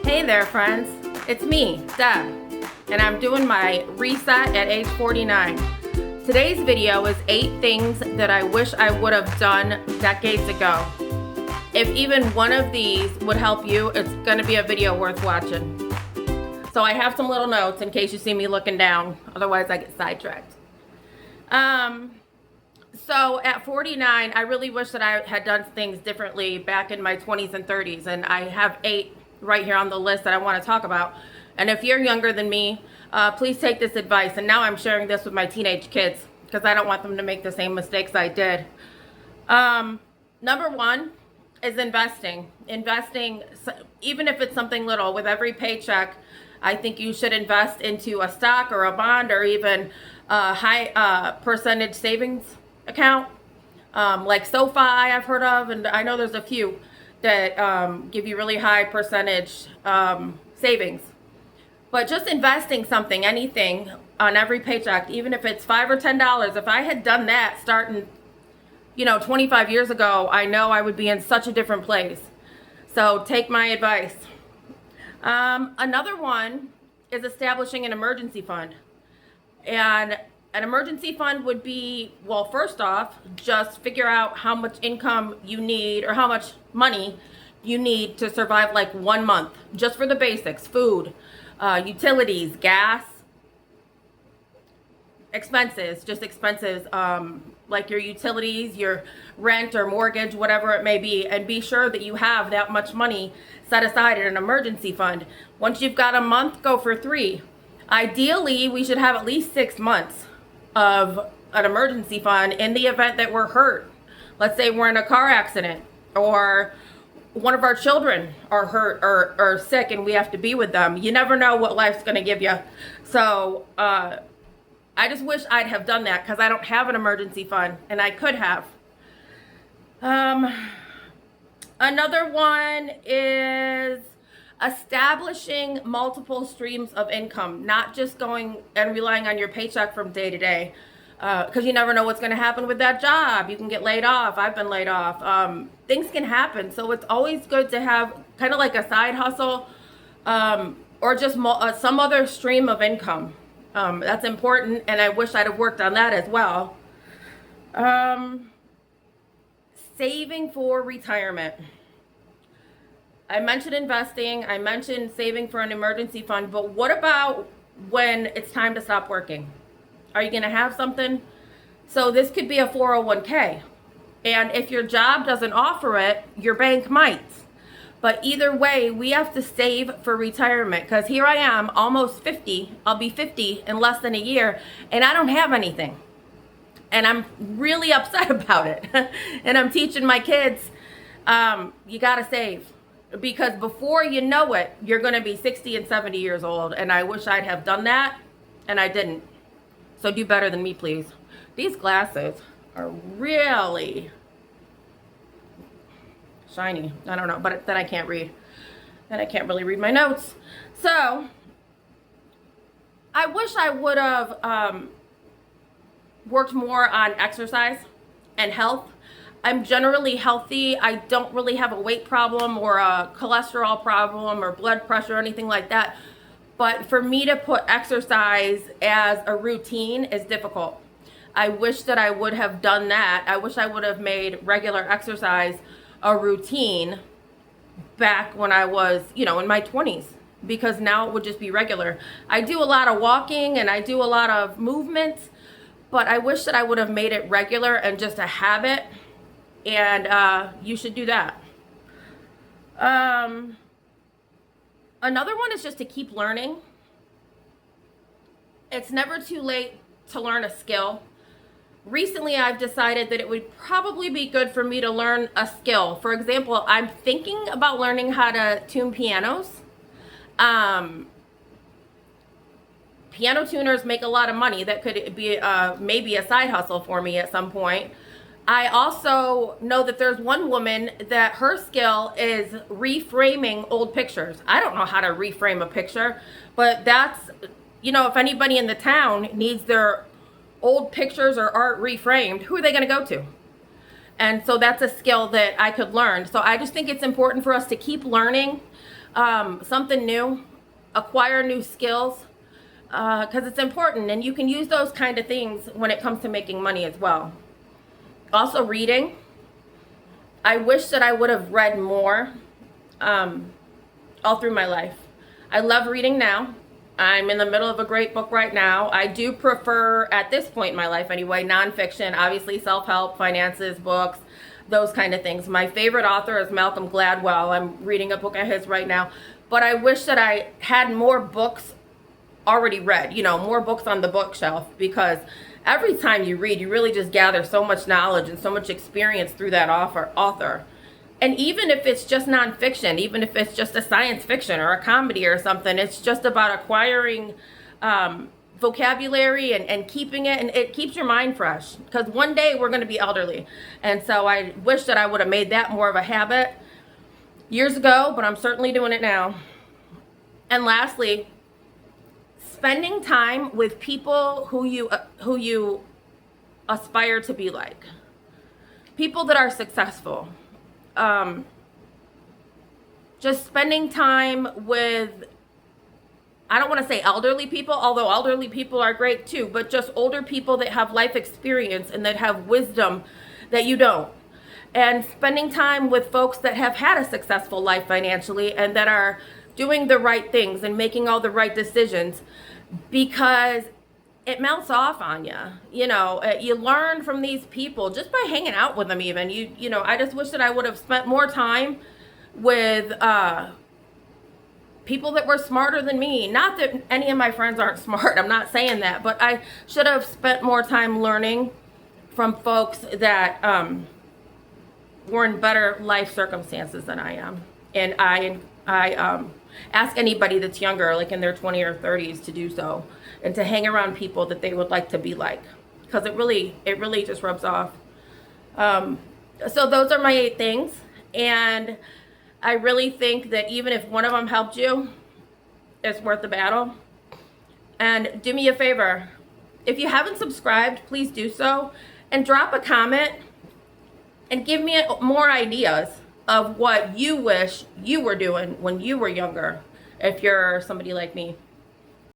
Hey there, friends. It's me, Deb, and I'm doing my reset at age 49. Today's video is 8 things that I wish I would have done decades ago. If even one of these would help you, it's going to be a video worth watching. So I have some little notes in case you see me looking down. Otherwise, I get sidetracked. So at 49, I really wish that I had done things differently back in my 20s and 30s. And I have 8 right here on the list that I want to talk about. And if you're younger than me, please take this advice. And now I'm sharing this with my teenage kids because I don't want them to make the same mistakes I did. Number 1 is investing. Investing, even if it's something little, with every paycheck, I think you should invest into a stock or a bond or even a high percentage savings account. Like SoFi I've heard of, and I know there's a few that give you really high percentage savings. But just investing something, anything, on every paycheck, even if it's $5 or $10, if I had done that starting 25 years ago, I know I would be in such a different place. So take my advice. Another one is establishing an emergency fund. And an emergency fund would be, well, first off, just figure out how much income you need or how much money you need to survive like 1 month, just for the basics: food, utilities, gas, expenses, just expenses, like your utilities, your rent or mortgage, whatever it may be, and be sure that you have that much money set aside in an emergency fund. Once you've got a month, go for 3. Ideally, we should have at least 6 months of an emergency fund in the event that we're hurt. Let's say we're in a car accident, or one of our children are hurt or sick and we have to be with them. You never know what life's going to give you. So I just wish I'd have done that because I don't have an emergency fund, and I could have. Another one is establishing multiple streams of income, not just going and relying on your paycheck from day to day, because you never know what's going to happen with that job. You can get laid off. I've been laid off. Things can happen. So it's always good to have kind of like a side hustle, or just some other stream of income. That's important, and I wish I'd have worked on that as well. Saving for retirement. I mentioned investing, I mentioned saving for an emergency fund, but what about when it's time to stop working? Are you going to have something? So this could be a 401k. And if your job doesn't offer it, your bank might. But either way, we have to save for retirement, because here I am, almost 50. I'll be 50 in less than a year, and I don't have anything. And I'm really upset about it. And I'm teaching my kids, you got to save. Because before you know it, you're going to be 60 and 70 years old. And I wish I'd have done that, and I didn't. So do better than me, please. These glasses are really shiny. I don't know, but then I can't read. Then I can't really read my notes. So I wish I would have worked more on exercise and health. I'm generally healthy. I don't really have a weight problem or a cholesterol problem or blood pressure or anything like that. But for me to put exercise as a routine is difficult. I wish that I would have done that. I wish I would have made regular exercise a routine back when I was, in my 20s, because now it would just be regular. I do a lot of walking and I do a lot of movement, but I wish that I would have made it regular and just a habit. And you should do that. Another one is just to keep learning. It's never too late to learn a skill. Recently, I've decided that it would probably be good for me to learn a skill. For example, I'm thinking about learning how to tune pianos. Piano tuners make a lot of money. That could be maybe a side hustle for me at some point. I also know that there's one woman that her skill is reframing old pictures. I don't know how to reframe a picture, but that's, if anybody in the town needs their old pictures or art reframed, who are they going to go to? And so that's a skill that I could learn. So I just think it's important for us to keep learning. something new, acquire new skills, because it's important, and you can use those kind of things when it comes to making money as well. Also, reading. I wish that I would have read more all through my life. I love reading now. I'm in the middle of a great book right now. I do prefer, at this point in my life anyway, nonfiction, obviously self-help, finances, books, those kind of things. My favorite author is Malcolm Gladwell. I'm reading a book of his right now. But I wish that I had more books already read, more books on the bookshelf, because every time you read, you really just gather so much knowledge and so much experience through that author. And even if it's just nonfiction, even if it's just a science fiction or a comedy or something, it's just about acquiring vocabulary and keeping it, and it keeps your mind fresh, because one day we're going to be elderly. And so I wish that I would have made that more of a habit years ago, but I'm certainly doing it now. And lastly, spending time with people who you aspire to be like, people that are successful. Just spending time with, I don't want to say elderly people, although elderly people are great too, but just older people that have life experience and that have wisdom that you don't. And spending time with folks that have had a successful life financially and that are doing the right things and making all the right decisions, because it melts off on you. You learn from these people just by hanging out with them. Even I just wish that I would have spent more time with people that were smarter than me. Not that any of my friends aren't smart, I'm not saying that, but I should have spent more time learning from folks that were in better life circumstances than I am. And I ask anybody that's younger, like in their 20s or 30s, to do so, and to hang around people that they would like to be like, because it really just rubs off. So those are my 8 things, and I really think that even if one of them helped you, it's worth the battle. And do me a favor, if you haven't subscribed, please do so, and drop a comment and give me more ideas of what you wish you were doing when you were younger, if you're somebody like me.